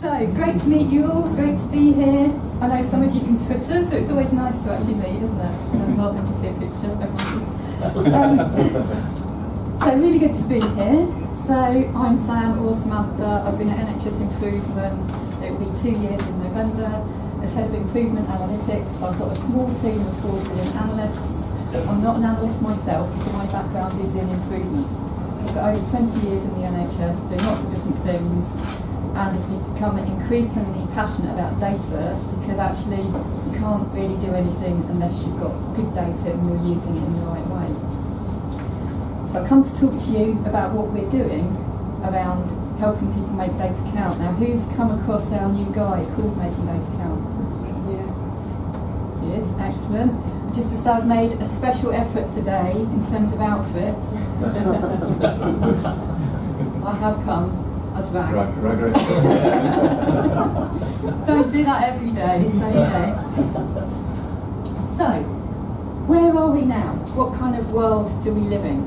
So, great to meet you all, great to be here. I know some of you from Twitter, so it's always nice to actually meet, isn't it? Rather than just see a picture. So, really good to be here. So, I'm Sam or Samantha. I've been at NHS Improvement, it will be 2 years in November, as Head of Improvement Analytics. I've got a small team of 4 brilliant analysts. I'm not an analyst myself, so my background is in improvement. I've got over 20 years in the NHS, doing lots of different things, and have become increasingly passionate about data, because actually you can't really do anything unless you've got good data and you're using it in the right way. So I've come to talk to you about what we're doing around helping people make data count. Now, who's come across our new guide called Making Data Count? Yeah. Good, excellent. Just to say, I've made a special effort today in terms of outfits. I have come as rag. Right. Don't do that every day, so you know. So, where are we now? What kind of world do we live in?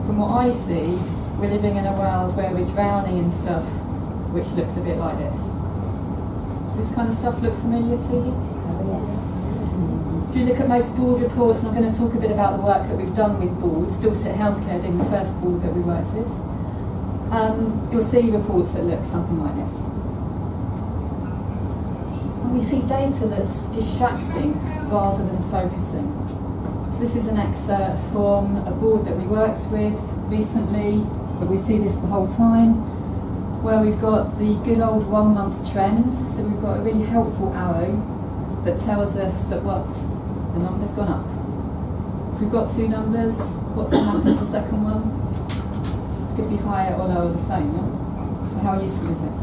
From what I see, we're living in a world where we're drowning in stuff which looks a bit like this. Does this kind of stuff look familiar to you? If you look at most board reports, and I'm going to talk a bit about the work that we've done with boards, Dorset Healthcare being the first board that we worked with, you'll see reports that look something like this. And we see data that's distracting rather than focusing. So this is an excerpt from a board that we worked with recently, but we see this the whole time, where we've got the good old 1 month trend. So we've got a really helpful arrow that tells us that the number's gone up. If we've got 2 numbers, what's going to happen to the second one? It's going to be higher or lower the same, yeah? So how useful is this?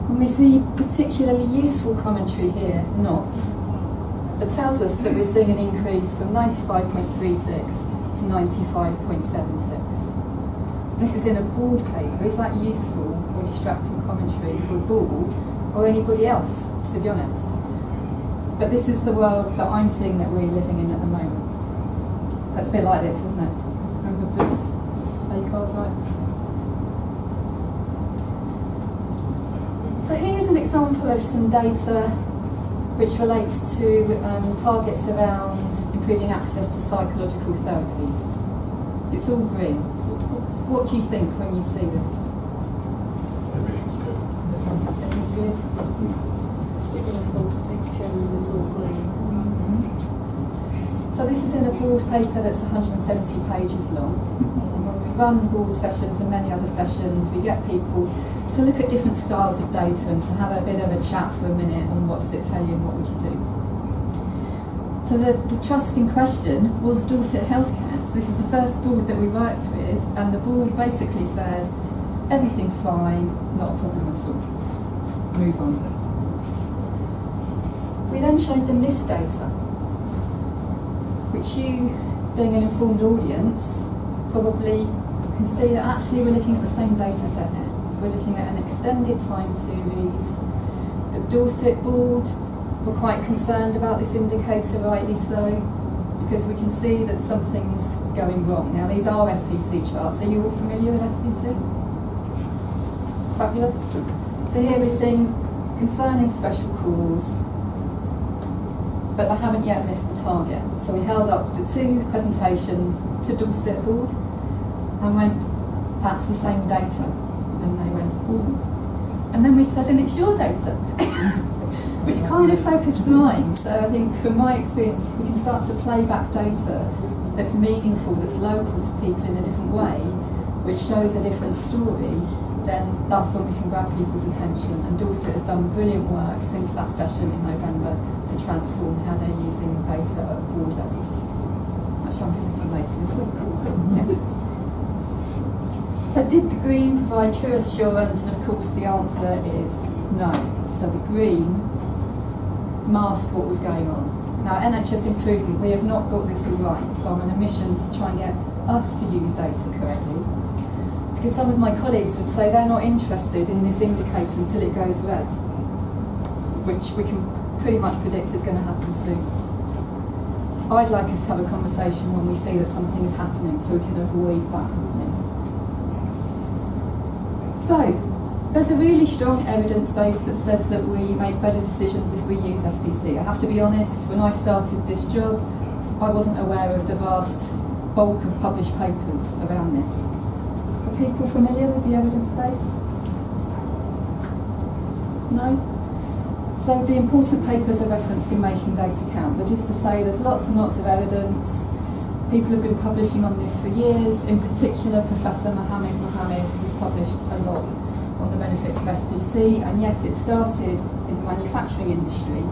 And we see particularly useful commentary here, not, that tells us that we're seeing an increase from 95.36 to 95.76. This is in a board paper. Is that useful or distracting commentary for a board or anybody else, to be honest? But this is the world that I'm seeing that we're living in at the moment. That's a bit like this, isn't it? Remember Bruce? A cards, right? So here's an example of some data which relates to targets around improving access to psychological therapies. It's all green. So what do you think when you see this? Everything's good. Everything's good? It's all green. So this is in a board paper that's 170 pages long. And when we run board sessions and many other sessions, we get people to look at different styles of data and to have a bit of a chat for a minute on what does it tell you and what would you do. So the trust in question was Dorset Healthcare. So this is the first board that we worked with, and the board basically said, everything's fine, not a problem at all. Move on. We then showed them this data, which you, being an informed audience, probably can see that actually we're looking at the same data set here. We're looking at an extended time series. The Dorset board were quite concerned about this indicator, rightly so, because we can see that something's going wrong. Now these are SPC charts. Are you all familiar with SPC? Fabulous. So here we're seeing concerning special calls, but they haven't yet missed the target. So we held up the 2 presentations to Dorset board and went, that's the same data. And they went, ooh. And then we said, and it's your data. Which kind of focused the mind. So I think from my experience, if we can start to play back data that's meaningful, that's local to people in a different way, which shows a different story, then that's when we can grab people's attention. And Dorset has done brilliant work since that session in November to transform how they're using data at board level. Actually, I'm visiting later this week. Yes. So did the green provide true assurance? And of course the answer is no. So the green masked what was going on. Now at NHS Improvement, we have not got this all right, so I'm on a mission to try and get us to use data correctly. Because some of my colleagues would say they're not interested in this indicator until it goes red, which we can pretty much predict is going to happen soon. I'd like us to have a conversation when we see that something is happening so we can avoid that happening. So, There's a really strong evidence base that says that we make better decisions if we use SPC. I have to be honest, when I started this job, I wasn't aware of the vast bulk of published papers around this. Are people familiar with the evidence base? No? So the important papers are referenced in Making Data Count, but just to say there's lots and lots of evidence. People have been publishing on this for years. In particular, Professor Mohammed has published a lot on the benefits of SPC, and yes, it started in the manufacturing industry,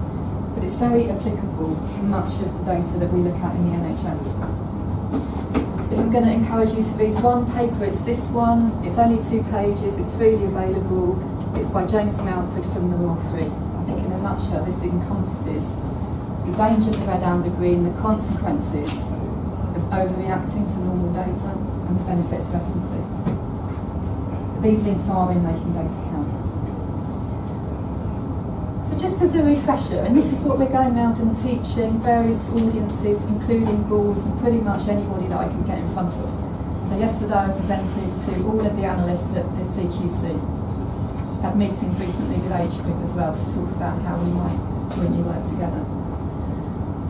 but it's very applicable to much of the data that we look at in the NHS. If I'm going to encourage you to read one paper, it's this one. It's only 2 pages, it's freely available. It's by James Mountford from the Royal Free. I think in a nutshell, this encompasses the dangers of red, amber, green, the consequences of overreacting to normal data, and the benefits of SPC. These links are in Making Data Count. So just as a refresher, and this is what we're going around and teaching various audiences, including boards and pretty much anybody that I can get in front of. So yesterday I presented to all of the analysts at the CQC. Had meetings recently with HBIP as well to talk about how we might jointly work together.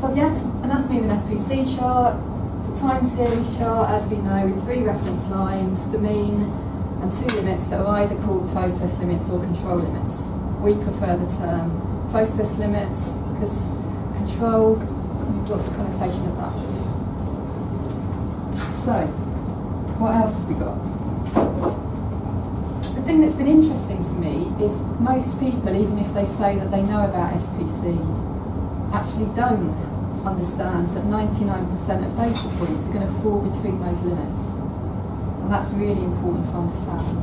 So the anatomy of an SPC chart, the time series chart, as we know, with 3 reference lines, the mean, and 2 limits that are either called process limits or control limits. We prefer the term process limits because control, what's the connotation of that? So, what else have we got? The thing that's been interesting to me is most people, even if they say that they know about SPC, actually don't understand that 99% of data points are going to fall between those limits. And that's really important to understand.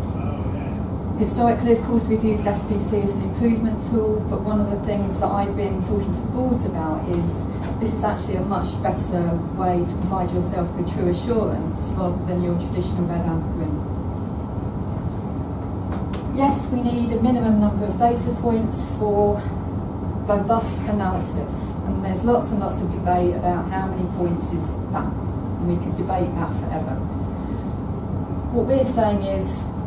Historically, of course, we've used SPC as an improvement tool, but one of the things that I've been talking to boards about is this is actually a much better way to provide yourself with true assurance rather than your traditional red, amber, green. Yes, we need a minimum number of data points for robust analysis, and there's lots and lots of debate about how many points is that, and we could debate that forever. What we're saying is,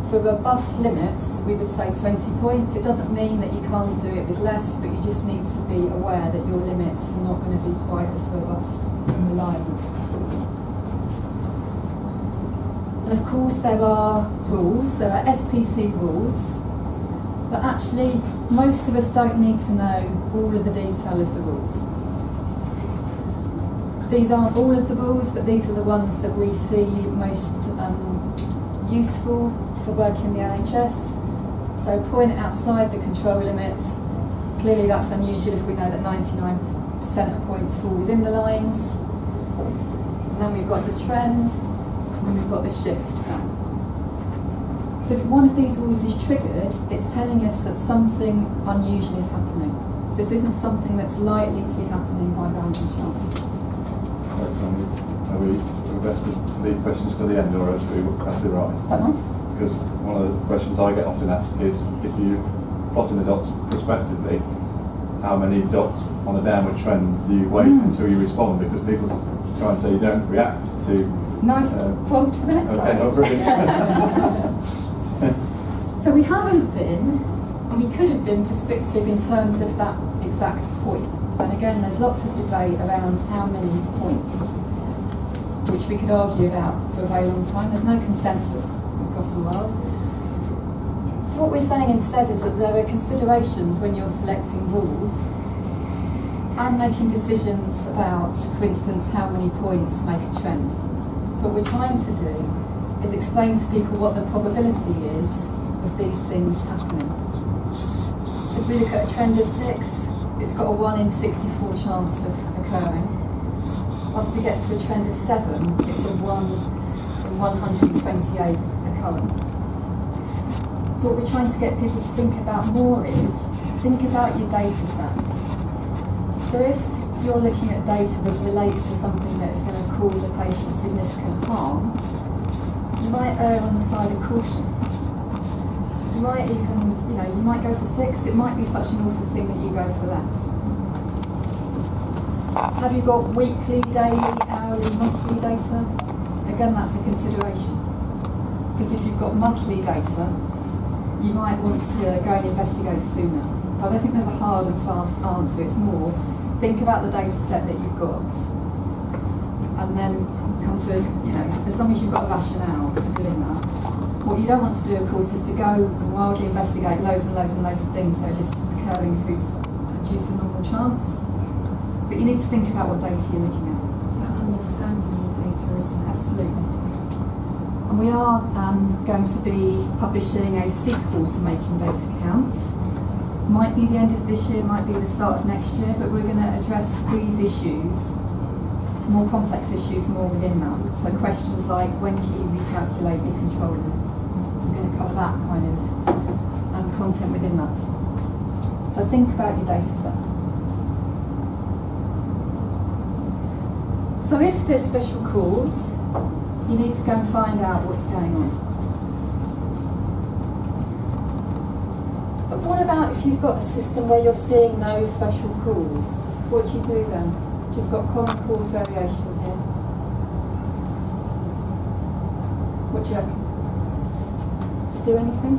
for robust limits, we would say 20 points. It doesn't mean that you can't do it with less, but you just need to be aware that your limits are not going to be quite as robust and reliable. And of course there are rules, there are SPC rules, but actually most of us don't need to know all of the detail of the rules. These aren't all of the rules, but these are the ones that we see most useful for working in the NHS. So point outside the control limits. Clearly that's unusual if we know that 99% of points fall within the lines. And then we've got the trend, and we've got the shift. So if one of these rules is triggered, it's telling us that something unusual is happening. This isn't something that's likely to be happening by random chance. Are we best to leave questions to the end, or as we rise? Is that right? Because one of the questions I get often asked is, if you plotting the dots prospectively, how many dots on a downward trend do you wait until you respond? Because people try and say you don't react to... Nice prompt for the next slide. Okay, brilliant. So we haven't been, and we could have been, prescriptive in terms of that exact point. And again, there's lots of debate around how many points, which we could argue about for a very long time. There's no consensus across the world. So what we're saying instead is that there are considerations when you're selecting rules and making decisions about, for instance, how many points make a trend. So what we're trying to do is explain to people what the probability is of these things happening. So if we look at a trend of 6, it's got a 1 in 64 chance of occurring. Once we get to a trend of 7, it's a 1 in 128 occurrence. So what we're trying to get people to think about more is, think about your data set. So if you're looking at data that relates to something that is going to cause a patient significant harm, you might err on the side of caution. You might even, you might go for 6, it might be such an awful thing that you go for less. Have you got weekly, daily, hourly, monthly data? Again, that's a consideration. Because if you've got monthly data, you might want to go and investigate sooner. So I don't think there's a hard and fast answer. It's more, think about the data set that you've got, and then come to, as long as you've got a rationale for doing that. What you don't want to do, of course, is to go and wildly investigate loads and loads and loads of things that are just occurring through just a normal chance. But you need to think about what data you're looking at. Understanding your data, isn't it? Absolutely. And we are going to be publishing a sequel to Making Data Count. Might be the end of this year, might be the start of next year, but we're going to address these issues, more complex issues, more within that. So questions like, when do you recalculate your control limits? So we're going to cover that kind of content within that. So think about your data set. So if there's special calls, you need to go and find out what's going on. But what about if you've got a system where you're seeing no special calls? What do you do then? Just got common cause variation here. What do you reckon? To do anything?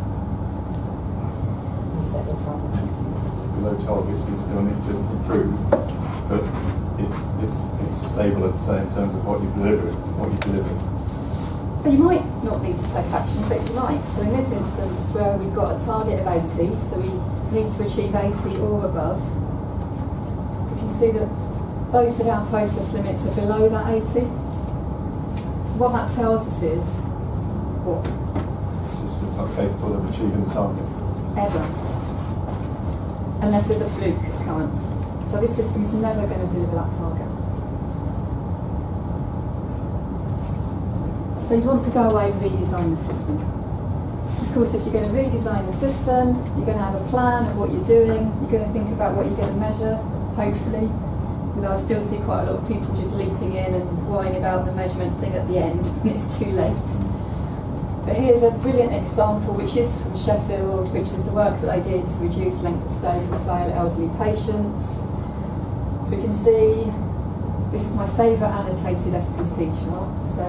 Set the problems. Low targets you still need to improve, but it's stable at say in terms of what you're delivering. So you might not need to take action, but you might. So in this instance, where we've got a target of 80, so we need to achieve 80 or above, we can see that both of our process limits are below that 80. So what that tells us is, what? The system's not capable of achieving the target. Ever. Unless there's a fluke occurrence. So this system's never going to deliver that target. So you'd want to go away and redesign the system. Of course, if you're going to redesign the system, you're going to have a plan of what you're doing, you're going to think about what you're going to measure, hopefully. Although I still see quite a lot of people just leaping in and worrying about the measurement thing at the end when it's too late. But here's a brilliant example, which is from Sheffield, which is the work that they did to reduce length of stay for frail elderly patients. So we can see, this is my favourite annotated SPC chart. So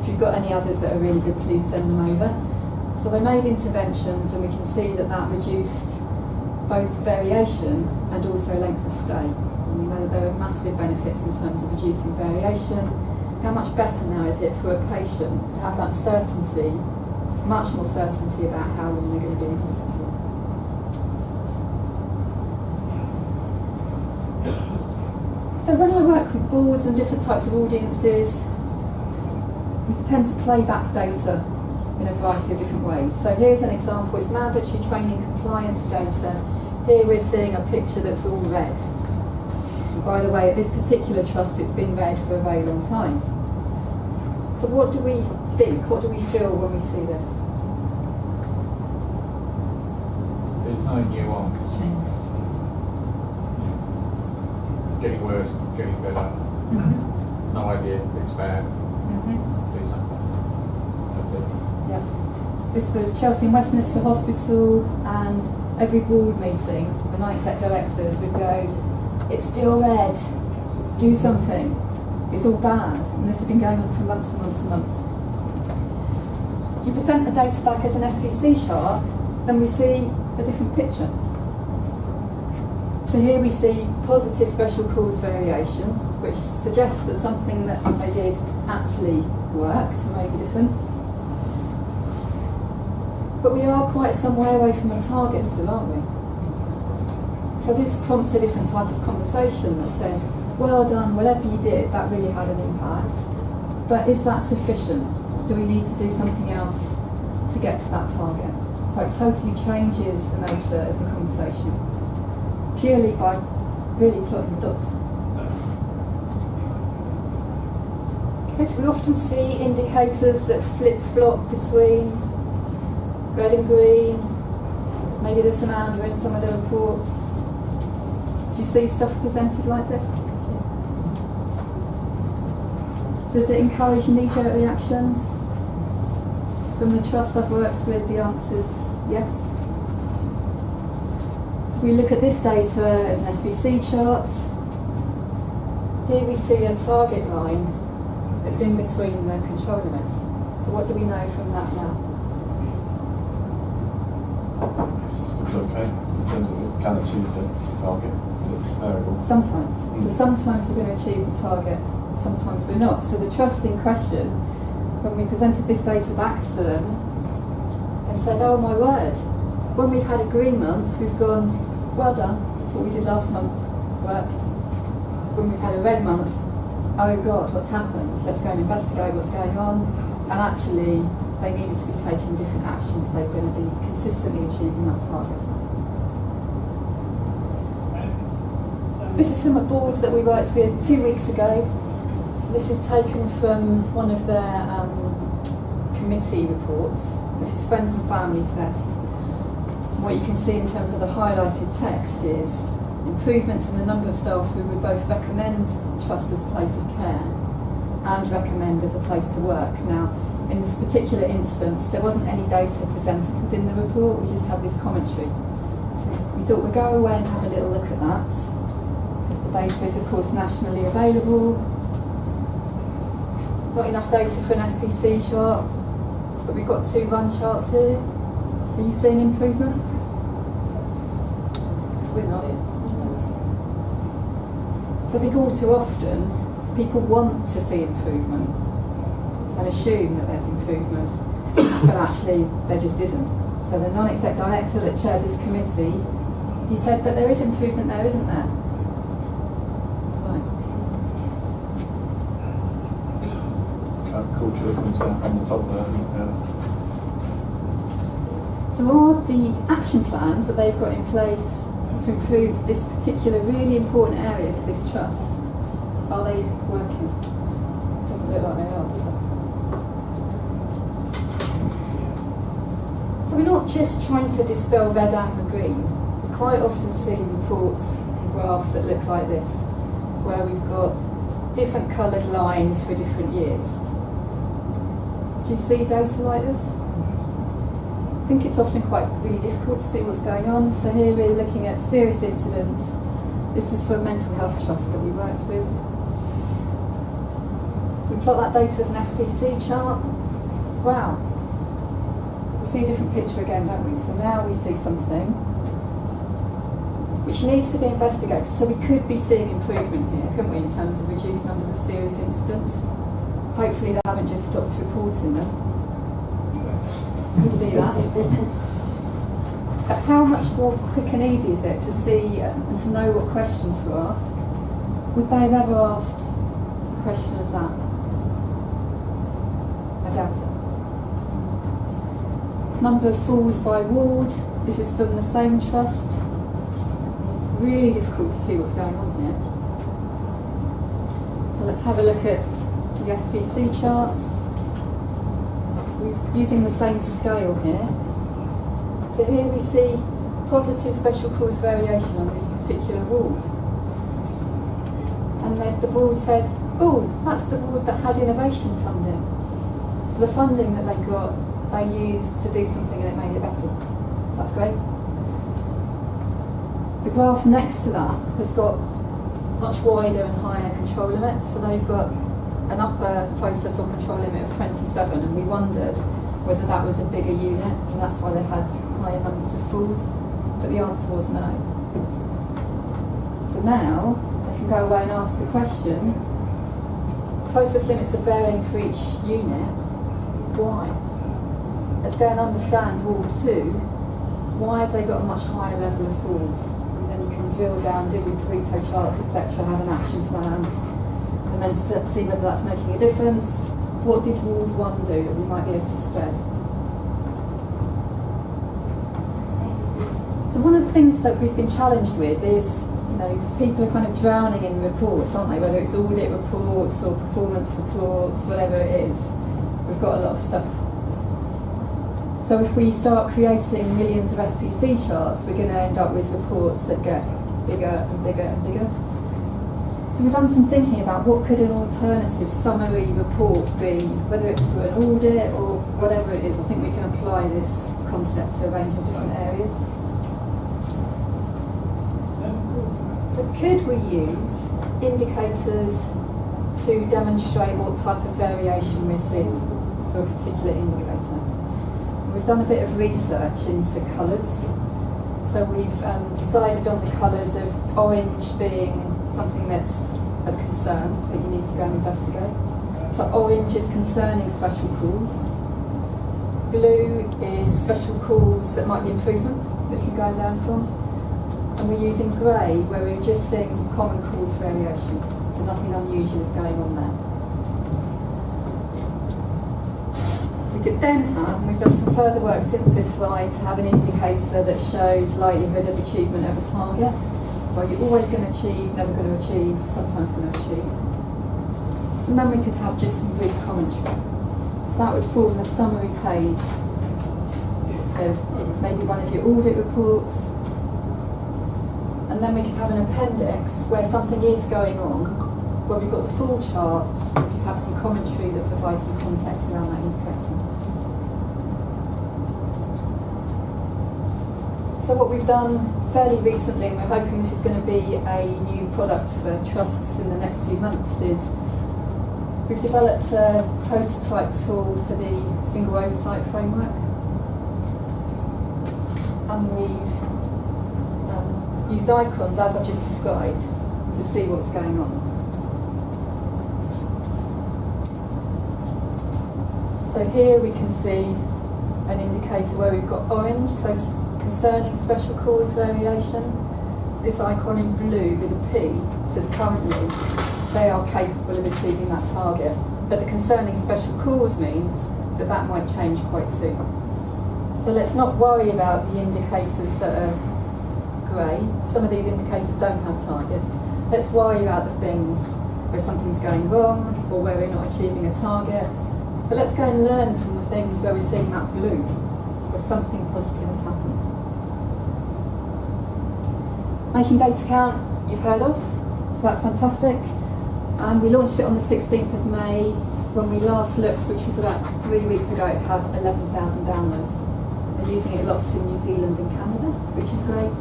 if you've got any others that are really good, please send them over. So they made interventions, and we can see that that reduced both variation and also length of stay. And we know that there are massive benefits in terms of reducing variation. How much better now is it for a patient to have that certainty, much more certainty about how long they're going to be in hospital? So when I work with boards and different types of audiences, we tend to play back data in a variety of different ways. So here's an example, it's mandatory training compliance data. Here we're seeing a picture that's all red. And by the way, at this particular trust, it's been red for a very long time. So what do we think? What do we feel when we see this? There's no nuance. Getting worse, getting better. Mm-hmm. No idea, it's bad. Mm-hmm. Do something. That's it. Yeah. This was Chelsea and Westminster Hospital, and every board meeting, the non-exec directors would go, it's still red, do something. It's all bad, and this has been going on for months and months and months. You present the data back as an SPC chart, then we see a different picture. So here we see positive special cause variation, which suggests that something that they did actually worked and made a difference. But we are quite some way away from the target still, aren't we? So this prompts a different type of conversation that says, well done, whatever you did, that really had an impact. But is that sufficient? Do we need to do something else to get to that target? So it totally changes the nature of the conversation, purely by really plotting the dots. Okay, so we often see indicators that flip-flop between red and green. Maybe there's some amber in some of the reports. Do you see stuff presented like this? Does it encourage knee-jerk reactions? From the trusts I've worked with, the answer is yes. So we look at this data as an SPC chart. Here we see a target line that's in between the control limits. So what do we know from that now? okay in terms of it can achieve the target, but it's variable. Sometimes. So sometimes we're going to achieve the target, sometimes we're not. So the trust in question, when we presented this data back to them, they said, oh my word, when we've had a green month, we've gone, well done, what we did last month worked. When we've had a red month, oh God, what's happened? Let's go and investigate what's going on. And actually, they needed to be taking different action if they were going to be consistently achieving that target. This is from a board that we worked with 2 weeks ago. This is taken from one of their committee reports. This is Friends and Family Test. What you can see in terms of the highlighted text is improvements in the number of staff who would both recommend trust as a place of care and recommend as a place to work. Now, in this particular instance, there wasn't any data presented within the report, we just had this commentary. So we thought we'd go away and have a little look at that. The data is, of course, nationally available. Not enough data for an SPC chart, but we've got 2 run charts here. Are you seeing improvement? Because we're not. So I think all too often, people want to see improvement and assume that there's improvement, but actually there just isn't. So the non-exec director that chaired this committee, he said, but there is improvement there, isn't there? Culture that comes down from the top there, isn't it? So are the action plans that they've got in place to improve this particular really important area for this trust, are they working? Doesn't look like they are, does it? So we're not just trying to dispel red, amber, green. We quite often see reports and graphs that look like this, where we've got different coloured lines for different years. Do you see data like this? I think it's often quite really difficult to see what's going on. So here we're looking at serious incidents. This was for a mental health trust that we worked with. We plot that data as an SPC chart. Wow. We see a different picture again, don't we? So now we see something which needs to be investigated. So we could be seeing improvement here, couldn't we, in terms of reduced numbers of serious incidents? Hopefully they haven't just stopped reporting them. Could be that. But how much more quick and easy is it to see and to know what question to ask? Would they have ever asked a question of that? I doubt it. Number of falls by ward. This is from the same trust. Really difficult to see what's going on here. So let's have a look at the SPC charts. We're using the same scale here. So here we see positive special cause variation on this particular ward. And then the board said, oh, that's the ward that had innovation funding. So the funding that they got, they used to do something and it made it better. So that's great. The graph next to that has got much wider and higher control limits. So they've got an upper process or control limit of 27, and we wondered whether that was a bigger unit, and that's why they had higher numbers of falls, but the answer was no. So now, I can go away and ask the question, process limits are varying for each unit, why? Let's go and understand Ward 2, why have they got a much higher level of falls? And then you can drill down, do your Pareto charts, etc., have an action plan, and then see whether that's making a difference. What did Ward 1 do that we might be able to spread? So one of the things that we've been challenged with is, people are kind of drowning in reports, aren't they? Whether it's audit reports or performance reports, whatever it is. We've got a lot of stuff. So if we start creating millions of SPC charts, we're going to end up with reports that get bigger and bigger and bigger. So we've done some thinking about what could an alternative summary report be, whether it's for an audit or whatever it is. I think we can apply this concept to a range of different areas. So could we use indicators to demonstrate what type of variation we're seeing for a particular indicator? We've done a bit of research into colours. So we've decided on the colours of orange being something that's of concern that you need to go and investigate. So orange is concerning special calls. Blue is special calls that might be improvement that you can go and learn from. And we're using grey where we're just seeing common cause variation. So nothing unusual is going on there. We could then have, and we've done some further work since this slide, to have an indicator that shows likelihood of achievement of a target. So you're always going to achieve, never going to achieve, sometimes going to achieve. And then we could have just some brief commentary. So that would form the summary page of maybe one of your audit reports. And then we could have an appendix where something is going on, where we've got the full chart, we could have some commentary that provides some context around that indicator. So what we've done fairly recently, and we're hoping this is going to be a new product for trusts in the next few months, is we've developed a prototype tool for the single oversight framework. And we've used icons, as I've just described, to see what's going on. So here we can see an indicator where we've got orange, so concerning special cause variation. This icon in blue with a P says currently they are capable of achieving that target. But the concerning special cause means that that might change quite soon. So let's not worry about the indicators that are grey. Some of these indicators don't have targets. Let's worry about the things where something's going wrong or where we're not achieving a target. But let's go and learn from the things where we're seeing that blue, where something positive has happened. Making Data Count, you've heard of, so that's fantastic. And we launched it on the 16th of May. When we last looked, which was about 3 weeks ago, it had 11,000 downloads. They're using it lots in New Zealand and Canada, which is great.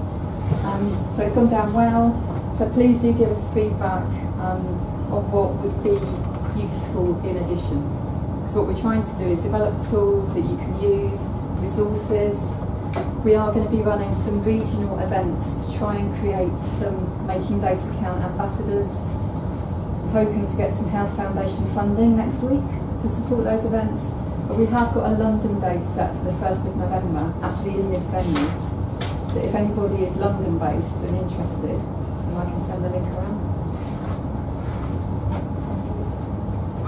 So it's gone down well. So please do give us feedback on what would be useful in addition. Because what we're trying to do is develop tools that you can use, resources. We are going to be running some regional events to try and create some Making Data Count ambassadors. I'm hoping to get some Health Foundation funding next week to support those events. But we have got a London day set for the 1st of November, actually in this venue. That if anybody is London based and interested, then I can send the link around.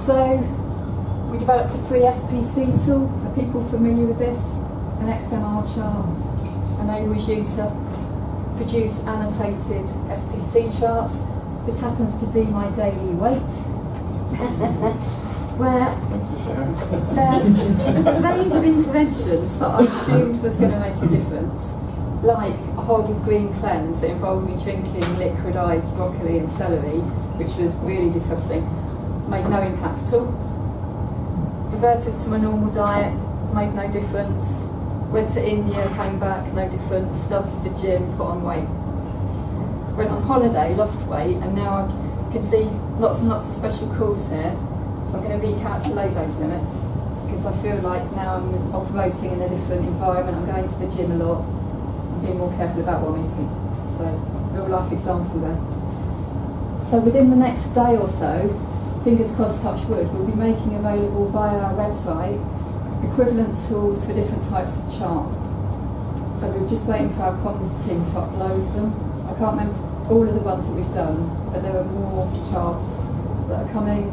So we developed a free SPC tool. Are people familiar with this? An XMR chart enables you to produce annotated SPC charts. This happens to be my daily weight. Where the range of interventions that I assumed was going to make a difference, like a whole green cleanse that involved me drinking liquidised broccoli and celery, which was really disgusting, made no impact at all. Reverted to my normal diet, made no difference. Went to India, came back, no difference. Started the gym, put on weight. Went on holiday, lost weight, and now I can see lots and lots of special calls here. So I'm going to recalculate those limits because I feel like now I'm operating in a different environment. I'm going to the gym a lot. I'm being more careful about what I'm eating. So, real life example there. So within the next day or so, fingers crossed, touch wood, we'll be making available via our website equivalent tools for different types of chart. So we're just waiting for our comms team to upload them. I can't remember all of the ones that we've done, but there are more charts that are coming.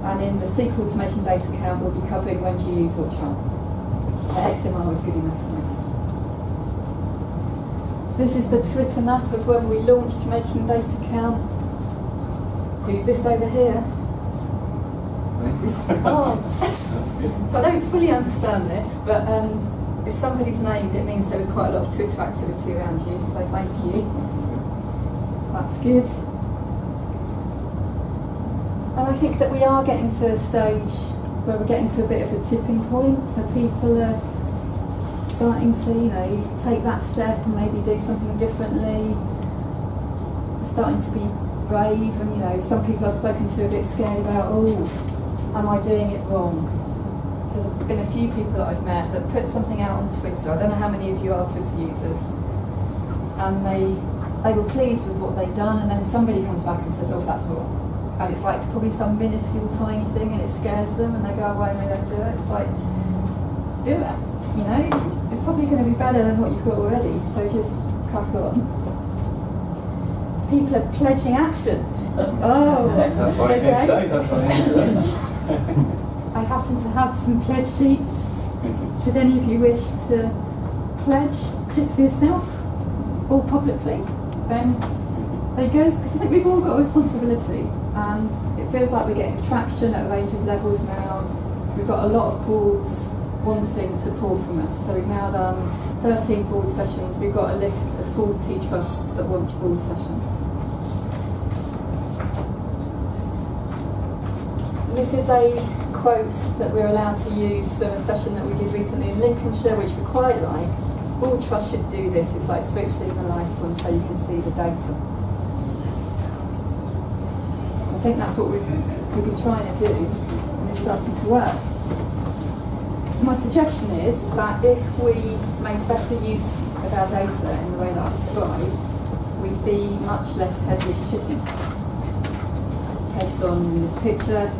And in the sequel to Making Data Count, we'll be covering when do you use what chart. The XMR was good enough for us. This is the Twitter map of when we launched Making Data Count. Who's this over here? So I don't fully understand this, but if somebody's named, it means there was quite a lot of Twitter activity around you, so thank you. That's good. And I think that we are getting to a stage where we're getting to a bit of a tipping point, so people are starting to, take that step and maybe do something differently. They're starting to be brave, and some people I've spoken to are a bit scared about, am I doing it wrong? There's been a few people that I've met that put something out on Twitter. I don't know how many of you are Twitter users. and they were pleased with what they'd done, and then somebody comes back and says, oh, that's wrong. And it's like probably some minuscule tiny thing, and it scares them, and they go away and they don't do it. It's like, do it, you know? It's probably going to be better than what you've got already, so just crack on. People are pledging action. Oh, That's why I'm here today. That's why I'm here today. I happen to have some pledge sheets. Should any of you wish to pledge just for yourself or publicly, then there you go, because I think we've all got a responsibility, and it feels like we're getting traction at a range of levels now. We've got a lot of boards wanting support from us, so we've now done 13 board sessions. We've got a list of 40 trusts that want board sessions. This is a quote that we're allowed to use from a session that we did recently in Lincolnshire, which we quite like. All trusts should do this. It's like switching the lights on so you can see the data. I think that's what we've been trying to do, and it's starting to work. So my suggestion is that if we made better use of our data in the way that I've described, we'd be much less headless chicken. Based on this picture.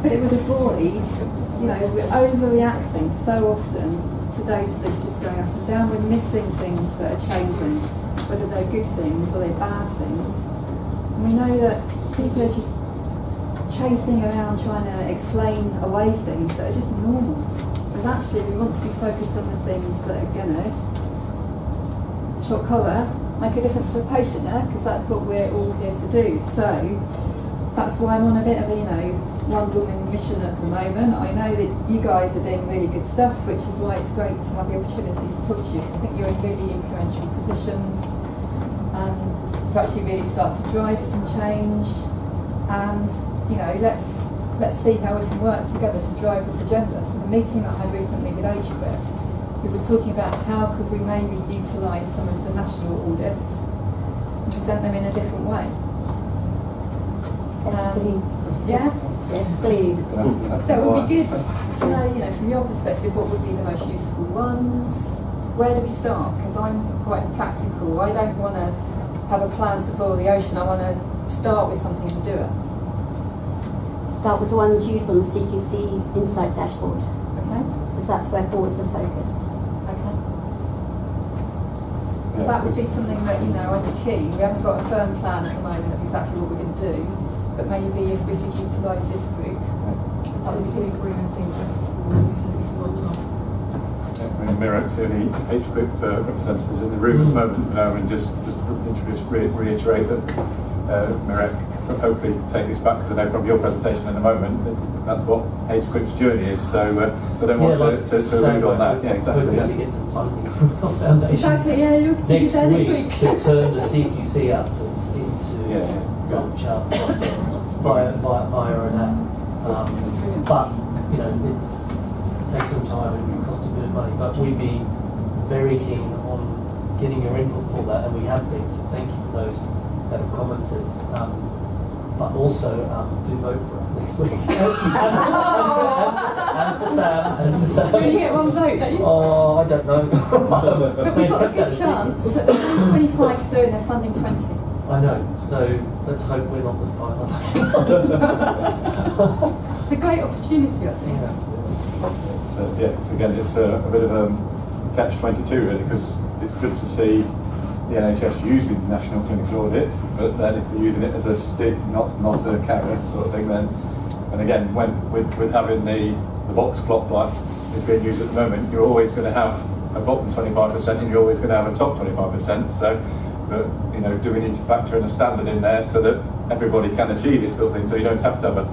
But it would avoid, you know, we're overreacting so often to data that's just going up and down. We're missing things that are changing, whether they're good things or they're bad things. And we know that people are just chasing around trying to explain away things that are just normal. But actually we want to be focused on the things that are going to, short collar, make a difference to a patient, yeah? Because that's what we're all here to do. So that's why I'm on a bit of a, you know, one woman mission at the moment. I know that you guys are doing really good stuff, which is why it's great to have the opportunity to talk to you, because I think you're in really influential positions to actually really start to drive some change. And, you know, let's see how we can work together to drive this agenda. So the meeting that I had recently with HQIP, we were talking about how could we maybe utilise some of the national audits and present them in a different way. Yeah? Yes, please. So it would be good to know, you know, from your perspective, what would be the most useful ones? Where do we start? Because I'm quite practical. I don't want to have a plan to boil the ocean. I want to start with something and do it. Start with the ones used on the CQC Insight dashboard, Okay? because that's where boards are focused. Okay. So that would be something that, you know, I think key. We haven't got a firm plan at the moment of exactly what we're going to do. But maybe if we could utilise this group. Totally agree. I think that's absolutely spot on. I mean, Mirek's the only HQIP representatives in the room at the moment, and just reiterate that Mirek hopefully take this back, because I know from your presentation in a moment that's what HQIP's journey is. So I don't want to read on that. Yeah, exactly. Hoping to get some funding from our foundation. Exactly. Yeah. You'll be Next there week, this week. to turn the CQC applicants into launch up via an app. But, you know, it takes some time and costs a bit of money, but we'd be very keen on getting your input for that, and we have been, so thank you for those that have commented. But also, do vote for us next week. and for Sam. We only get one vote, don't you? Oh, I don't know. But we've got a good chance. 25 through and they're funding 20. I know, so let's hope we're not the final. It's a great opportunity, I think. So, yeah, so again, it's a bit of a catch-22 really, because it's good to see the NHS using national clinical audit, but then if they're using it as a stick, not a carrot sort of thing, then, and again, when with having the box plot like is being used at the moment, you're always going to have a bottom 25% and you're always going to have a top 25%. So, but you know, do we need to factor in a standard in there so that everybody can achieve it, sort of thing? So you don't have to have a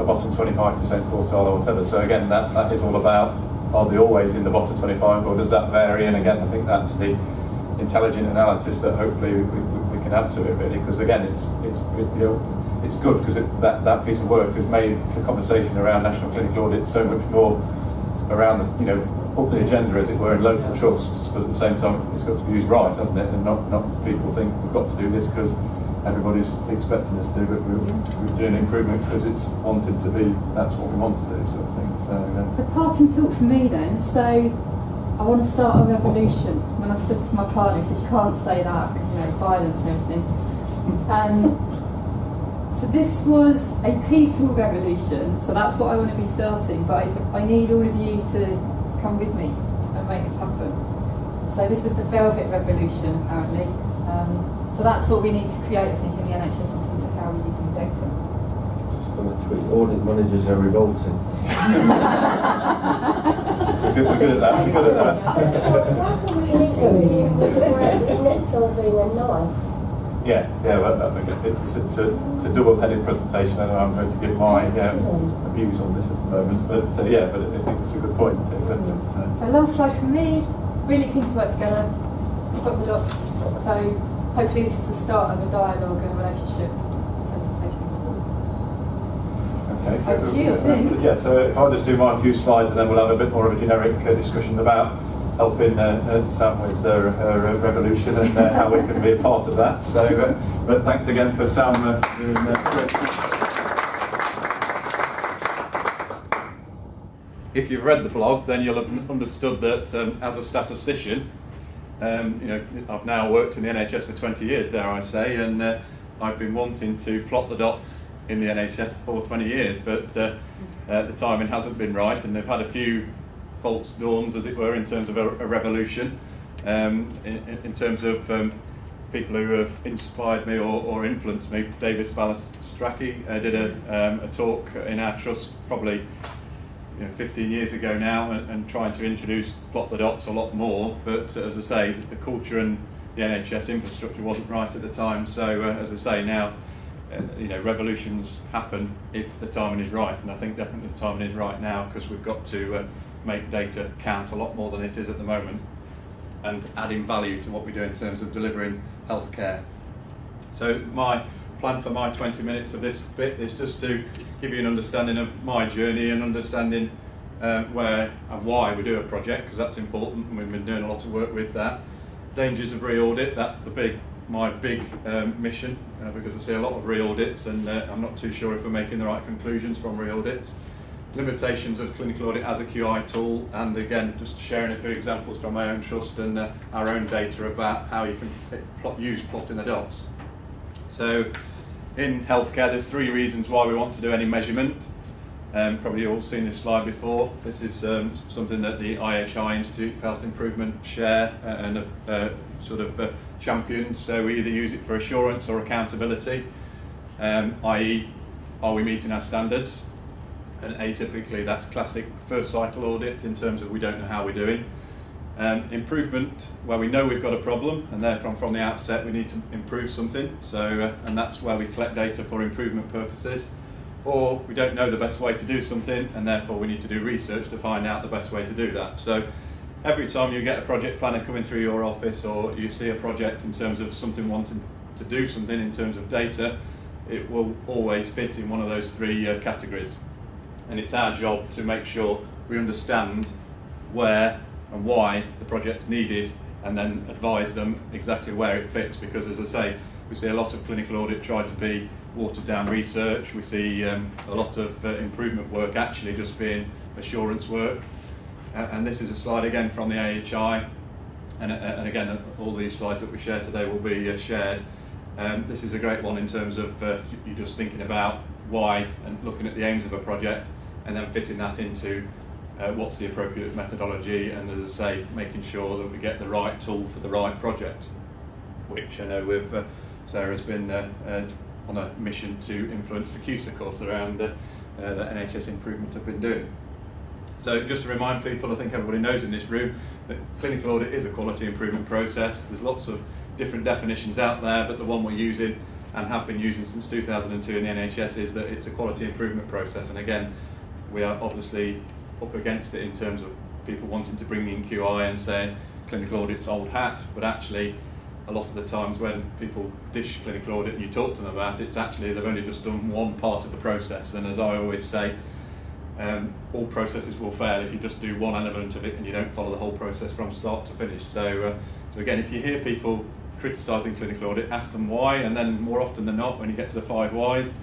bottom 25% quartile or whatever. So again, that is all about, are they always in the bottom 25, or does that vary? And again, I think that's the intelligent analysis that hopefully we can add to it, really, because again, it's good because that piece of work has made the conversation around national clinical audit so much more around up the agenda, as it were, in local trusts. But at the same time, it's got to be used right, hasn't it? And not people think we've got to do this because everybody's expecting us to, but we're doing improvement because it's wanted to be. That's what we want to do, sort of thing. So parting thought for me then. So I want to start a revolution. When I said to my partner, he said, you can't say that because, violence and everything. So this was a peaceful revolution, so that's what I want to be starting, but I need all of you to come with me and make this happen. So this was the Velvet Revolution, apparently. So that's what we need to create, I think, in the NHS in terms of how we're using data. Just going to tweet, audit managers are revolting. We're good at that. We're good at that. Isn't it solving and nice? Yeah. It's a double-headed presentation, and I'm going to give my views on this at the moment. But I think it's a good point. Exactly. So last slide from me. Really keen to work together. We've got the docs. So hopefully this is the start of a dialogue and a relationship in terms of taking this forward. Okay. Over to you, I think. Yeah. So if I just do my few slides, and then we'll have a bit more of a generic discussion about helping Sam with her revolution and how we can be a part of that. So, but thanks again for Sam doing great. If you've read the blog, then you'll have understood that as a statistician, I've now worked in the NHS for 20 years, dare I say, and I've been wanting to plot the dots in the NHS for 20 years, but the timing hasn't been right, and they've had a few false dawns, as it were, in terms of a revolution, in terms of people who have inspired me or influenced me. Davis Balastraki did a talk in our trust probably 15 years ago now, and trying to introduce plot the dots a lot more, but as I say, the culture and the NHS infrastructure wasn't right at the time. So as I say, now revolutions happen if the timing is right, and I think definitely the timing is right now, because we've got to make data count a lot more than it is at the moment, and adding value to what we do in terms of delivering healthcare. So my plan for my 20 minutes of this bit is just to give you an understanding of my journey and understanding where and why we do a project, because that's important, and we've been doing a lot of work with that. Dangers of re-audit, that's my big mission, because I see a lot of re-audits, and I'm not too sure if we're making the right conclusions from re-audits. Limitations of clinical audit as a QI tool, and again, just sharing a few examples from my own trust and our own data about how you can use plotting the dots. So in healthcare, there's 3 reasons why we want to do any measurement. Probably you've all seen this slide before. This is something that the IHI Institute for Health Improvement share and champions. So we either use it for assurance or accountability, i.e. are we meeting our standards? And atypically that's classic first cycle audit in terms of we don't know how we're doing. Improvement, where we know we've got a problem, and therefore from the outset we need to improve something, so and that's where we collect data for improvement purposes. Or we don't know the best way to do something, and therefore we need to do research to find out the best way to do that. So every time you get a project planner coming through your office, or you see a project in terms of something wanting to do something in terms of data, it will always fit in one of those 3 categories. And it's our job to make sure we understand where and why the project's needed, and then advise them exactly where it fits, because as I say, we see a lot of clinical audit try to be watered down research. We see a lot of improvement work actually just being assurance work, and this is a slide again from the AHI, and again all these slides that we share today will be shared. This is a great one in terms of you just thinking about why and looking at the aims of a project, and then fitting that into what's the appropriate methodology, and as I say, making sure that we get the right tool for the right project, which I know Sarah's been on a mission to influence the CUSA course around that NHS Improvement have been doing. So just to remind people, I think everybody knows in this room that clinical audit is a quality improvement process. There's lots of different definitions out there, but the one we're using and have been using since 2002 in the NHS is that it's a quality improvement process. And again, we are obviously up against it in terms of people wanting to bring in QI and saying clinical audit's old hat, but actually a lot of the times when people dish clinical audit and you talk to them about it, it's actually they've only just done one part of the process. And as I always say, all processes will fail if you just do one element of it and you don't follow the whole process from start to finish. So again, if you hear people criticising clinical audit, ask them why, and then more often than not, when you get to the 5 whys,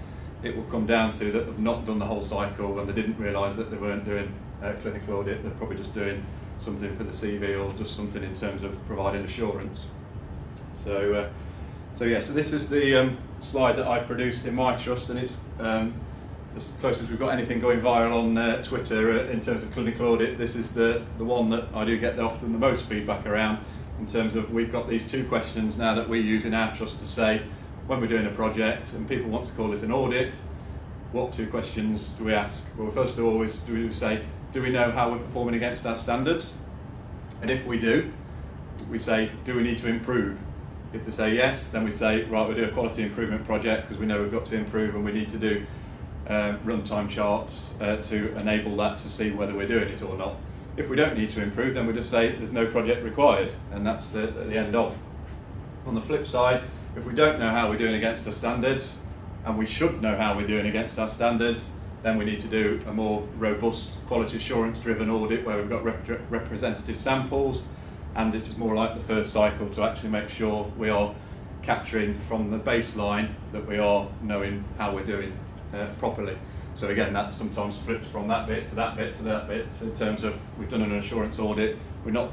it will come down to that they've not done the whole cycle and they didn't realise that they weren't doing clinical audit. They're probably just doing something for the CV or just something in terms of providing assurance. So this is the slide that I produced in my trust, and it's as close as we've got anything going viral on Twitter in terms of clinical audit. This is the one that I do get often the most feedback around, in terms of we've got these 2 questions now that we use in our trust to say when we're doing a project and people want to call it an audit, what 2 questions do we ask? Well, first of all, do we say, do we know how we're performing against our standards? And if we do, we say, do we need to improve? If they say yes, then we say, right, we'll do a quality improvement project because we know we've got to improve, and we need to do runtime charts to enable that to see whether we're doing it or not. If we don't need to improve, then we just say there's no project required, and that's the end of. On the flip side, if we don't know how we're doing against our standards, and we should know how we're doing against our standards, then we need to do a more robust quality assurance driven audit where we've got representative samples, and it is more like the first cycle to actually make sure we are capturing from the baseline that we are knowing how we're doing properly. So again, that sometimes flips from that bit to that bit to that bit. So in terms of we've done an assurance audit, we're not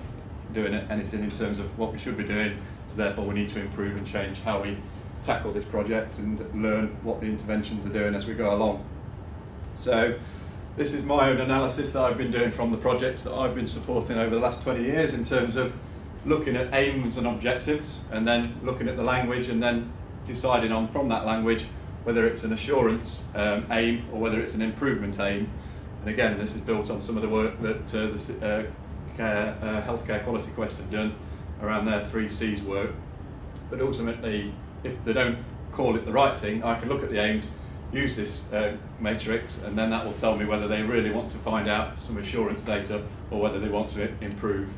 doing anything in terms of what we should be doing, so therefore we need to improve and change how we tackle this project and learn what the interventions are doing as we go along. So this is my own analysis that I've been doing from the projects that I've been supporting over the last 20 years in terms of looking at aims and objectives, and then looking at the language, and then deciding on from that language whether it's an assurance aim or whether it's an improvement aim. And again, this is built on some of the work that the Healthcare Quality Quest have done around their 3 C's work. But ultimately, if they don't call it the right thing, I can look at the aims, use this matrix, and then that will tell me whether they really want to find out some assurance data or whether they want to improve.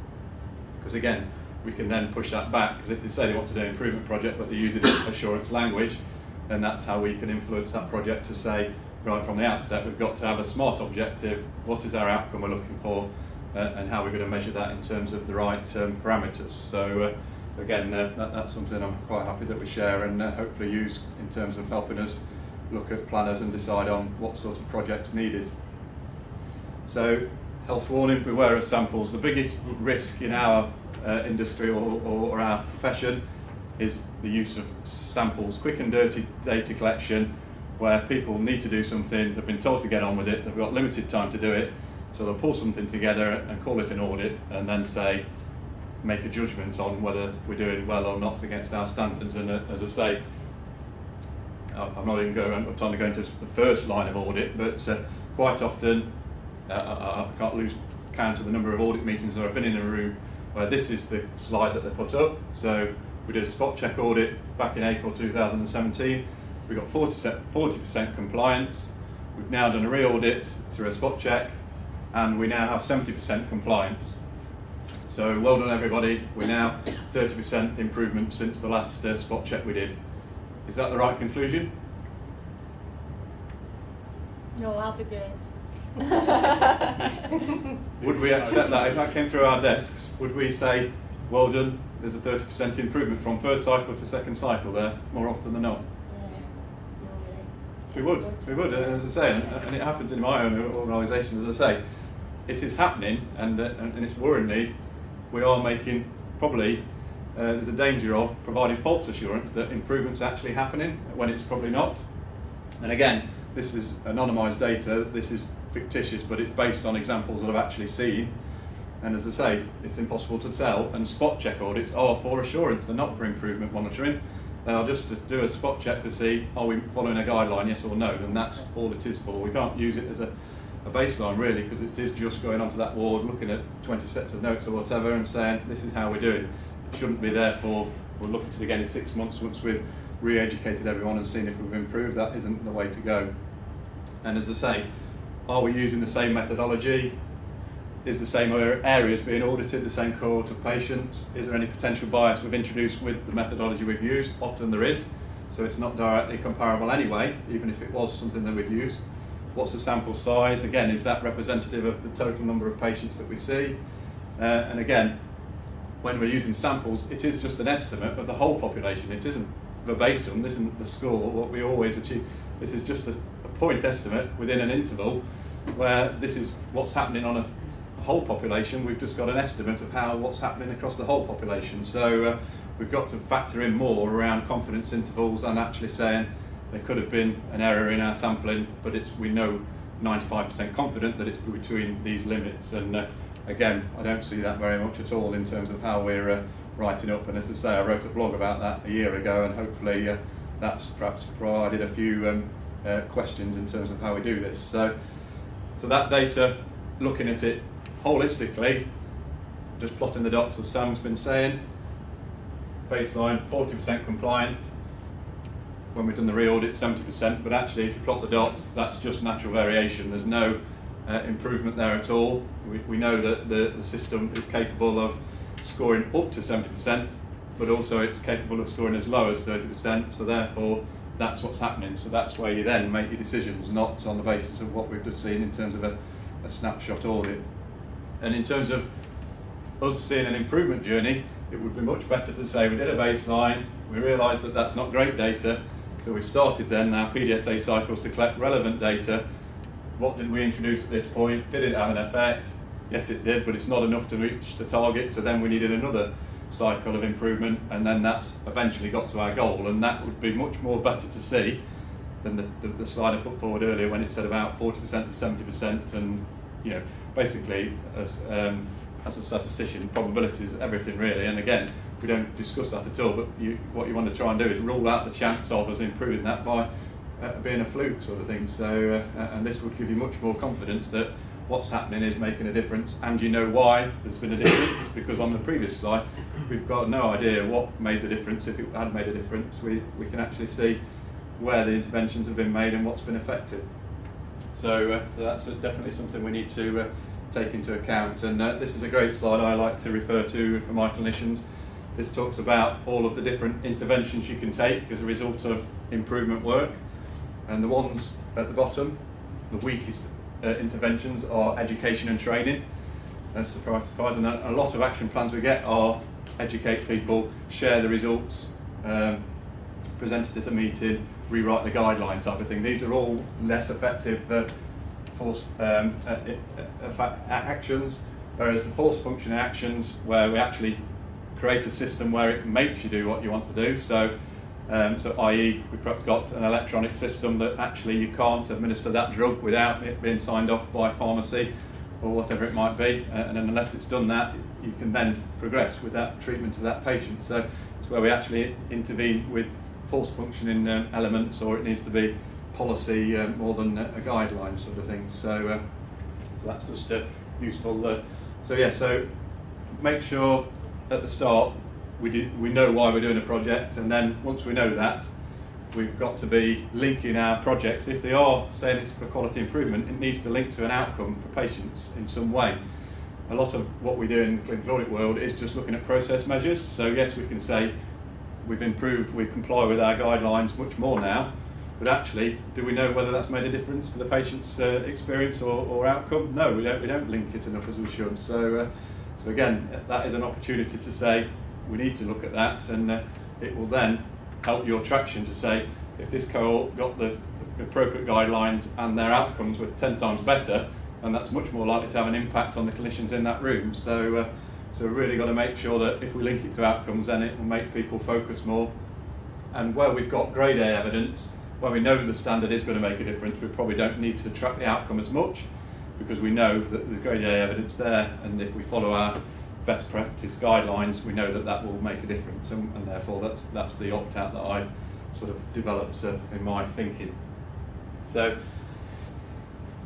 Because again, we can then push that back, because if they say they want to do an improvement project but they're using assurance language, then that's how we can influence that project to say, right from the outset, we've got to have a SMART objective, what is our outcome we're looking for, and how we're going to measure that in terms of the right parameters. So again, that's something I'm quite happy that we share and hopefully use in terms of helping us look at planners and decide on what sort of projects needed. So, health warning, beware of samples. The biggest risk in our industry or our profession is the use of samples, quick and dirty data collection, where people need to do something, they've been told to get on with it, they've got limited time to do it, so they'll pull something together and call it an audit, and then say, make a judgment on whether we're doing well or not against our standards. And as I say, I'm not even going to time to go into the first line of audit, but quite often I can't lose count of the number of audit meetings that I've been in a room where this is the slide that they put up. So we did a spot check audit back in April 2017. We got 40% compliance. We've now done a re-audit through a spot check, and we now have 70% compliance. So well done everybody. We're now 30% improvement since the last spot check we did. Is that the right conclusion? No, I'll be brave. Would we accept that? If that came through our desks, would we say, well done, there's a 30% improvement from first cycle to second cycle there, more often than not? We would, and as I say, and it happens in my own organisation, as I say, it is happening, and it's worryingly, we are making probably, there's a danger of providing false assurance that improvement's actually happening when it's probably not. And again, this is anonymised data, this is fictitious, but it's based on examples that I've actually seen. And as I say, it's impossible to tell, and spot check audits are for assurance, they're not for improvement monitoring. They are just to do a spot check to see, are we following a guideline, yes or no, and that's all it is for. We can't use it as a baseline really, because it is just going onto that ward, looking at 20 sets of notes or whatever and saying, this is how we're doing. It shouldn't be there for, we'll look at it again in 6 months once we've re-educated everyone and seen if we've improved. That isn't the way to go. And as I say, are we using the same methodology? Is the same areas being audited, the same cohort of patients? Is there any potential bias we've introduced with the methodology we've used? Often there is, so it's not directly comparable anyway, even if it was something that we'd use. What's the sample size? Again, is that representative of the total number of patients that we see? And again, when we're using samples, it is just an estimate of the whole population. It isn't verbatim, this isn't the score, what we always achieve. This is just a point estimate within an interval where this is what's happening on whole population, we've just got an estimate of what's happening across the whole population. So we've got to factor in more around confidence intervals and actually saying there could have been an error in our sampling, but we know 95% confident that it's between these limits. And again, I don't see that very much at all in terms of how we're writing up. And as I say, I wrote a blog about that a year ago, and hopefully that's perhaps provided a few questions in terms of how we do this. So that data, looking at it holistically, just plotting the dots as Sam's been saying, baseline 40% compliant. When we've done the re-audit, 70%, but actually if you plot the dots, that's just natural variation. There's no improvement there at all. We know that the system is capable of scoring up to 70%, but also it's capable of scoring as low as 30%, so therefore that's what's happening. So that's where you then make your decisions, not on the basis of what we've just seen in terms of a snapshot audit. And in terms of us seeing an improvement journey, it would be much better to say we did a baseline, we realised that that's not great data, so we've started then our PDSA cycles to collect relevant data. What did we introduce at this point? Did it have an effect? Yes, it did, but it's not enough to reach the target, so then we needed another cycle of improvement, and then that's eventually got to our goal, and that would be much more better to see than the slide I put forward earlier when it said about 40% to 70%, and basically as a statistician, probability is everything really, and again, we don't discuss that at all, but what you want to try and do is rule out the chance of us improving that by being a fluke sort of thing. So, and this would give you much more confidence that what's happening is making a difference, and you know why there's been a difference, because on the previous slide, we've got no idea what made the difference. If it had made a difference, we can actually see where the interventions have been made and what's been effective. So that's definitely something we need to take into account. And this is a great slide I like to refer to for my clinicians. This talks about all of the different interventions you can take as a result of improvement work. And the ones at the bottom, the weakest interventions are education and training. Surprise, surprise. And a lot of action plans we get are educate people, share the results, present it at a meeting, rewrite the guideline type of thing. These are all less effective actions, whereas the force functioning actions, where we actually create a system where it makes you do what you want to do. So i.e. we've perhaps got an electronic system that actually you can't administer that drug without it being signed off by pharmacy or whatever it might be, and unless it's done that, you can then progress with that treatment of that patient. So it's where we actually intervene with force functioning elements, or it needs to be policy more than a guideline sort of thing. So that's just useful. So make sure at the start we know why we're doing a project, and then once we know that, we've got to be linking our projects. If they are saying it's for quality improvement, it needs to link to an outcome for patients in some way. A lot of what we do in the clinical audit world is just looking at process measures. So yes, we can say we've improved, we comply with our guidelines much more now, but actually, do we know whether that's made a difference to the patient's experience or outcome? No, we don't link it enough as we should. So again, that is an opportunity to say we need to look at that, and it will then help your traction to say if this cohort got the appropriate guidelines and their outcomes were 10 times better, and that's much more likely to have an impact on the clinicians in that room. So we've really got to make sure that if we link it to outcomes, then it will make people focus more. And where we've got grade A evidence, where we know the standard is going to make a difference, we probably don't need to track the outcome as much, because we know that there's grade A evidence there, and if we follow our best practice guidelines, we know that will make a difference, and therefore that's the opt-out that I've sort of developed in my thinking. So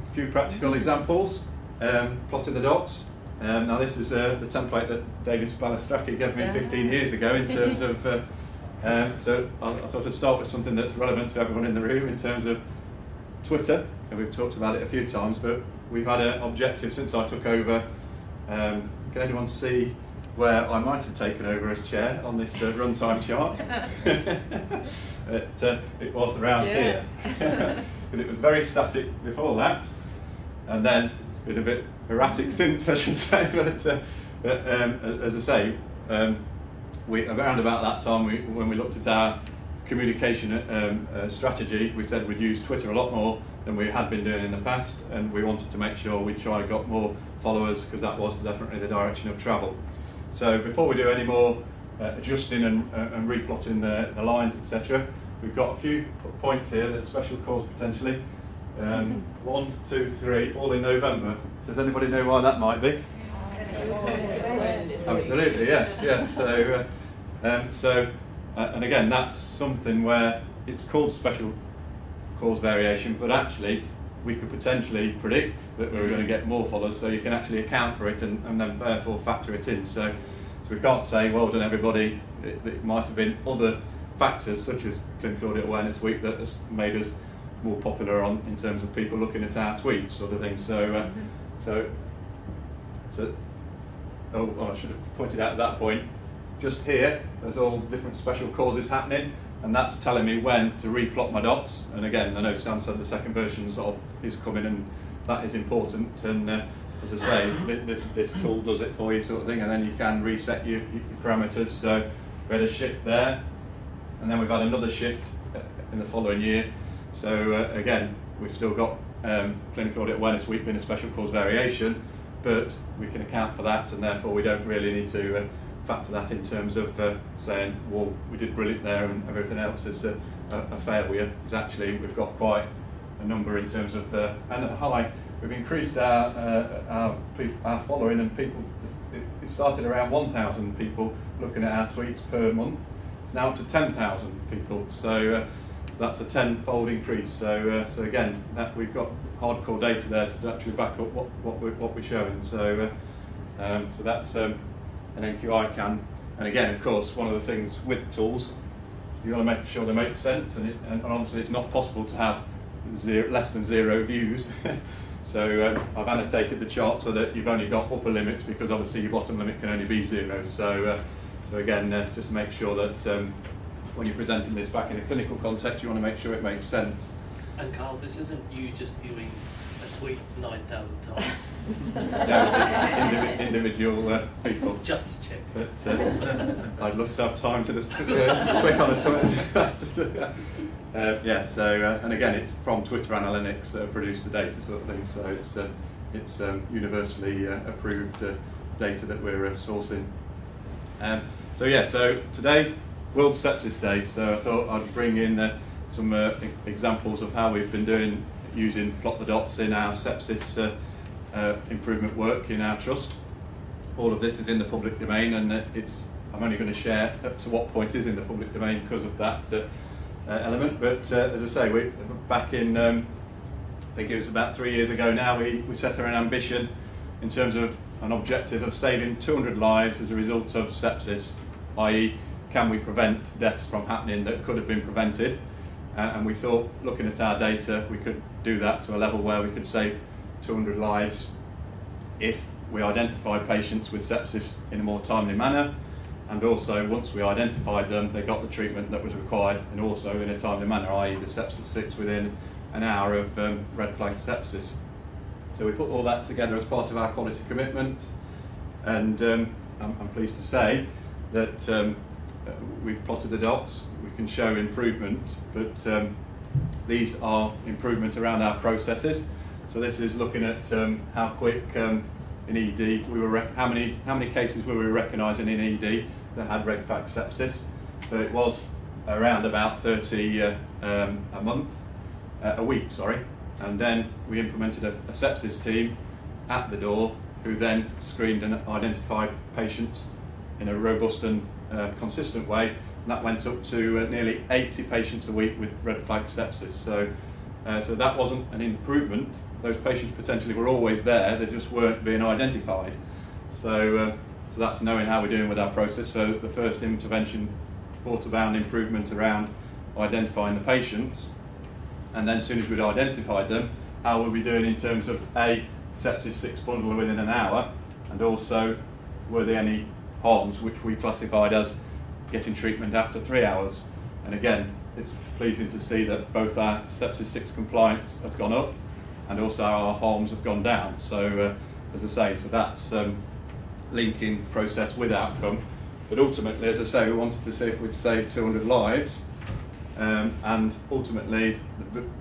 a few practical examples, plotting the dots. Now this is the template that David Spalastraki gave me 15 years ago in terms of, so I thought I'd start with something that's relevant to everyone in the room in terms of Twitter, and we've talked about it a few times, but we've had an objective since I took over. Can anyone see where I might have taken over as chair on this runtime chart? It was around here, because it was very static before that, and then it's been a bit erratic since, I should say. But as I say, we around about that time when we looked at our communication strategy, we said we'd use Twitter a lot more than we had been doing in the past, and we wanted to make sure we try and got more followers, because that was definitely the direction of travel. So before we do any more adjusting and replotting the lines, etc., we've got a few points here that's special cause potentially. 1, 2, 3, all in November. Does anybody know why that might be? Absolutely, yes. So, and again, that's something where it's called special cause variation, but actually we could potentially predict that we were going to get more followers, so you can actually account for it and then therefore factor it in. So we can't say, well done everybody, it might have been other factors such as Clinical Audit Awareness Week that has made us more popular in terms of people looking at our tweets, sort of thing. So, I should have pointed out at that point, just here, there's all different special causes happening, and that's telling me when to replot my dots. And again, I know Sam said the second version is coming, and that is important. And as I say, this tool does it for you, sort of thing, and then you can reset your parameters. So we had a shift there, and then we've had another shift in the following year. So again, we've still got Clinical Audit Awareness Week being a special cause variation, but we can account for that, and therefore we don't really need to factor that in terms of saying, well, we did brilliant there and everything else is a failure. It's actually, we've got quite a number in terms of, and at the high, we've increased our following, and people, it started around 1,000 people looking at our tweets per month. It's now up to 10,000 people. So that's a 10-fold increase. So again, that we've got hardcore data there to actually back up what we're showing. So that's an NQICAN. And again, of course, one of the things with tools, you want to make sure they make sense. And honestly, it's not possible to have less than 0 views. So I've annotated the chart so that you've only got upper limits, because obviously your bottom limit can only be 0. So again, just make sure that when you're presenting this back in a clinical context, you want to make sure it makes sense. And Carl, this isn't you just viewing a tweet 9,000 times. No, it's individual people. Just to check. But I'd love to have time to just click on it. And again, it's from Twitter Analytics that produce the data, sort of thing. So it's universally approved data that we're sourcing. So today, World Sepsis Day, so I thought I'd bring in some examples of how we've been using Plot the Dots in our sepsis improvement work in our trust. All of this is in the public domain, and I'm only going to share up to what point is in the public domain because of that element. But as I say, we back in, I think it was about 3 years ago now, we set our ambition in terms of an objective of saving 200 lives as a result of sepsis, i.e. can we prevent deaths from happening that could have been prevented? And we thought, looking at our data, we could do that to a level where we could save 200 lives if we identified patients with sepsis in a more timely manner, and also once we identified them, they got the treatment that was required, and also in a timely manner, i.e. the sepsis sits within an hour of red flag sepsis. So we put all that together as part of our quality commitment, and I'm pleased to say that we've plotted the dots. We can show improvement, but these are improvement around our processes. So this is looking at how quick in ED how many cases were we recognising in ED that had red flag sepsis. So it was around about 30 a week, and then we implemented a sepsis team at the door who then screened and identified patients in a robust and consistent way, and that went up to nearly 80 patients a week with red flag sepsis. So that wasn't an improvement. Those patients potentially were always there, they just weren't being identified. So that's knowing how we're doing with our process. So the first intervention brought about improvement around identifying the patients, and then as soon as we'd identified them, how were we doing in terms of sepsis 6 bundle within an hour, and also were there any harms which we classified as getting treatment after 3 hours. And again, it's pleasing to see that both our sepsis 6 compliance has gone up and also our harms have gone down. So as I say, so that's linking process with outcome. But ultimately, as I say, we wanted to see if we'd save 200 lives. and ultimately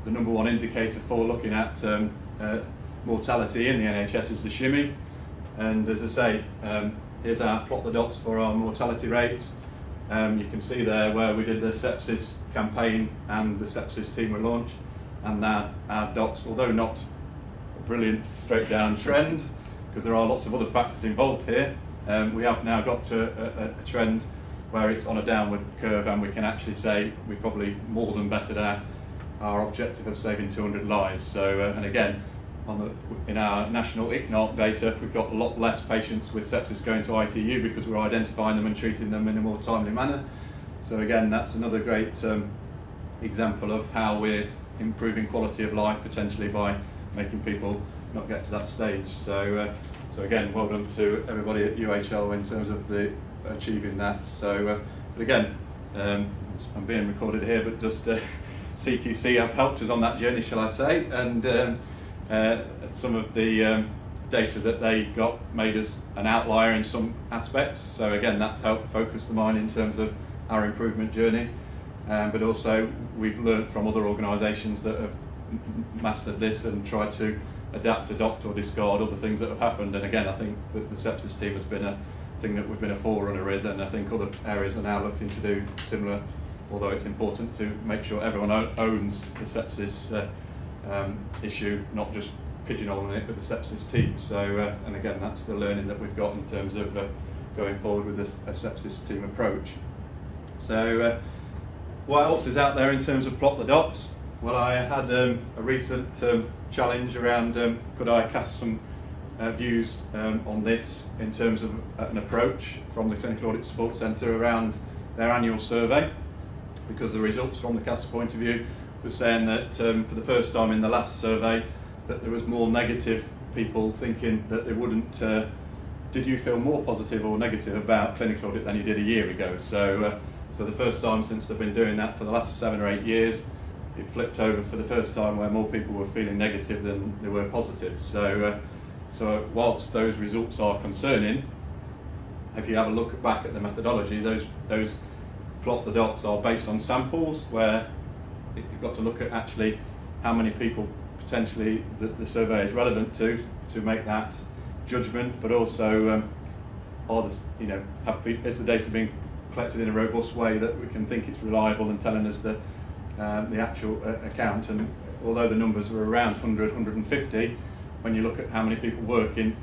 the number one indicator for looking at mortality in the NHS is the shimmy. And as I say, here's our plot the dots for our mortality rates. You can see there where we did the sepsis campaign and the sepsis team were launched, and our dots, although not a brilliant straight down trend, because there are lots of other factors involved here, we have now got to a trend where it's on a downward curve, and we can actually say we probably more than bettered our objective of saving 200 lives. So, and again, in our national ICNARC data, we've got a lot less patients with sepsis going to ITU because we're identifying them and treating them in a more timely manner. So again, that's another great example of how we're improving quality of life potentially by making people not get to that stage. So, so again, well done to everybody at UHL in terms of achieving that. So, but again, I'm being recorded here, but just CQC have helped us on that journey, shall I say, and some of the data that they got made us an outlier in some aspects. So again, that's helped focus the mind in terms of our improvement journey. But also we've learned from other organisations that have mastered this and tried to adapt, adopt or discard other things that have happened. And again, I think that the sepsis team has been a thing that we've been a forerunner with, and I think other areas are now looking to do similar, although it's important to make sure everyone owns the sepsis issue, not just pigeonholing it with the sepsis team. So, and again, that's the learning that we've got in terms of going forward with a sepsis team approach. So, what else is out there in terms of plot the dots? Well, I had a recent challenge around could I cast some views on this in terms of an approach from the Clinical Audit Support Centre around their annual survey, because the results from the CASA point of view was saying that for the first time in the last survey that there was more negative people thinking that they wouldn't, did you feel more positive or negative about clinical audit than you did a year ago? So, so the first time since they've been doing that for the last 7 or 8 years, it flipped over for the first time where more people were feeling negative than they were positive. So, so whilst those results are concerning, if you have a look back at the methodology, those plot the dots are based on samples where you've got to look at actually how many people potentially the survey is relevant to make that judgment, but also is the data being collected in a robust way that we can think it's reliable and telling us the actual account. And although the numbers were around 100, 150, when you look at how many people work in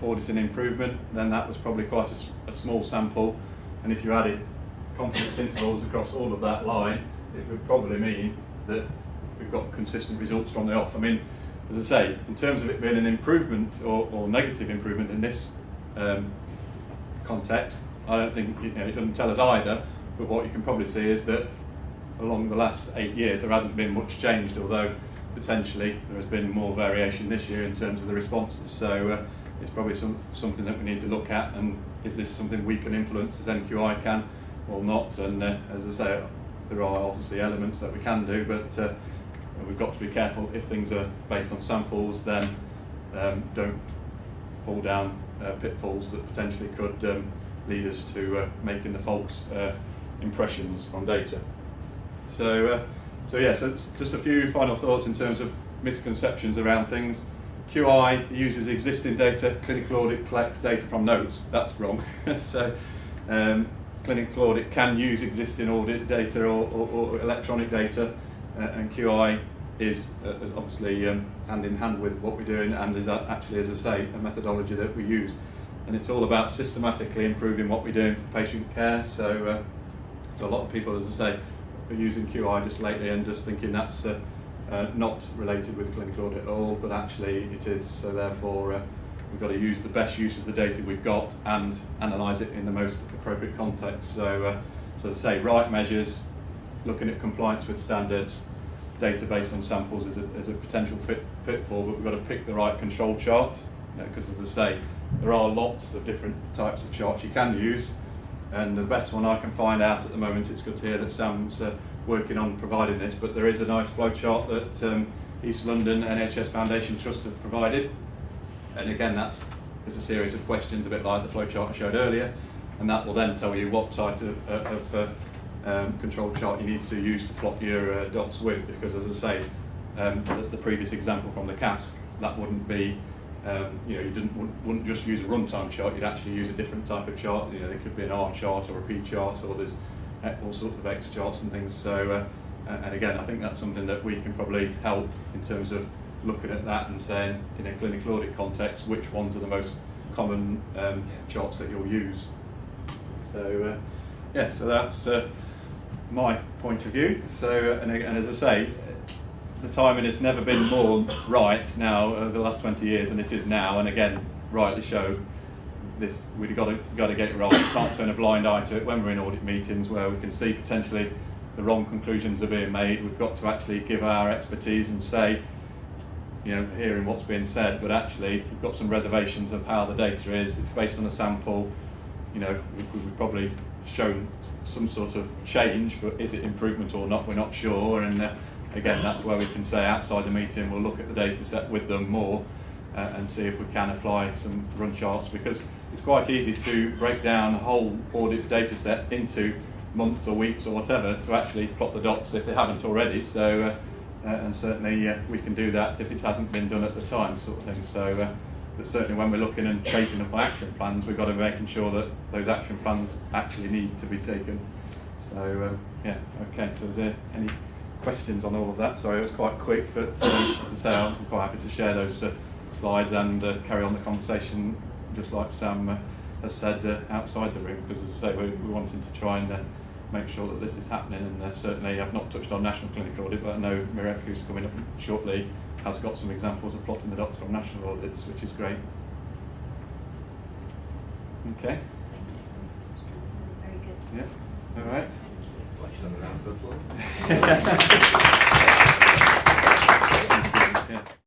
audit and improvement, then that was probably quite a small sample. And if you added confidence intervals across all of that line, it would probably mean that we've got consistent results from the off. I mean, as I say, in terms of it being an improvement or negative improvement in this context, I don't think it doesn't tell us either. But what you can probably see is that along the last 8 years, there hasn't been much changed, although potentially there has been more variation this year in terms of the responses. So it's probably something that we need to look at, and is this something we can influence as NQICAN or not? And as I say, there are obviously elements that we can do, but we've got to be careful. If things are based on samples, then don't fall down pitfalls that potentially could lead us to making the false impressions from data. So, so it's just a few final thoughts in terms of misconceptions around things. QI uses existing data, clinical audit collects data from notes. That's wrong. So clinical audit can use existing audit data or electronic data, and QI is obviously hand in hand with what we're doing, and is actually, as I say, a methodology that we use. And it's all about systematically improving what we're doing for patient care. So, so a lot of people, as I say, are using QI just lately and just thinking that's not related with clinical audit at all, but actually it is. So therefore, we've got to use the best use of the data we've got and analyse it in the most appropriate context. So, so as I say, right measures, looking at compliance with standards, data based on samples is a potential pitfall, but we've got to pick the right control chart, because as I say, there are lots of different types of charts you can use, and the best one I can find out at the moment, it's good to hear that Sam's working on providing this, but there is a nice flow chart that East London NHS Foundation Trust have provided, and again there's a series of questions a bit like the flow chart I showed earlier, and that will then tell you what type of control chart you need to use to plot your dots with, because as I say, the previous example from the cask, that wouldn't be, you wouldn't just use a runtime chart, you'd actually use a different type of chart. There could be an R chart or a P chart, or there's all sorts of X charts and things. So, and again, I think that's something that we can probably help in terms of looking at that and saying, in a clinical audit context, which ones are the most common charts that you'll use. So, so that's my point of view. So, and as I say, the timing has never been more right now over the last 20 years than it is now. And again, rightly so, this we've got to get it right. We can't turn a blind eye to it when we're in audit meetings where we can see potentially the wrong conclusions are being made. We've got to actually give our expertise and say, hearing what's being said, but actually you've got some reservations of how the data is. It's based on a sample. We've probably shown some sort of change, but is it improvement or not? We're not sure. And again, that's where we can say outside the meeting, we'll look at the data set with them more and see if we can apply some run charts, because it's quite easy to break down a whole audit data set into months or weeks or whatever to actually plot the dots if they haven't already. So, and certainly we can do that if it hasn't been done at the time, sort of thing. So, but certainly when we're looking and chasing up action plans, we've got to be making sure that those action plans actually need to be taken. So, okay. So, is there any questions on all of that? Sorry, it was quite quick, but as I say, I'm quite happy to share those slides and carry on the conversation, just like Sam has said, outside the room, because as I say, we're wanting to try and make sure that this is happening. And certainly I've not touched on national clinical audit, but I know Mirek, who's coming up shortly, has got some examples of plotting the dots from national audits, which is great. Okay. Very good. Yeah. All right. Watching them around football.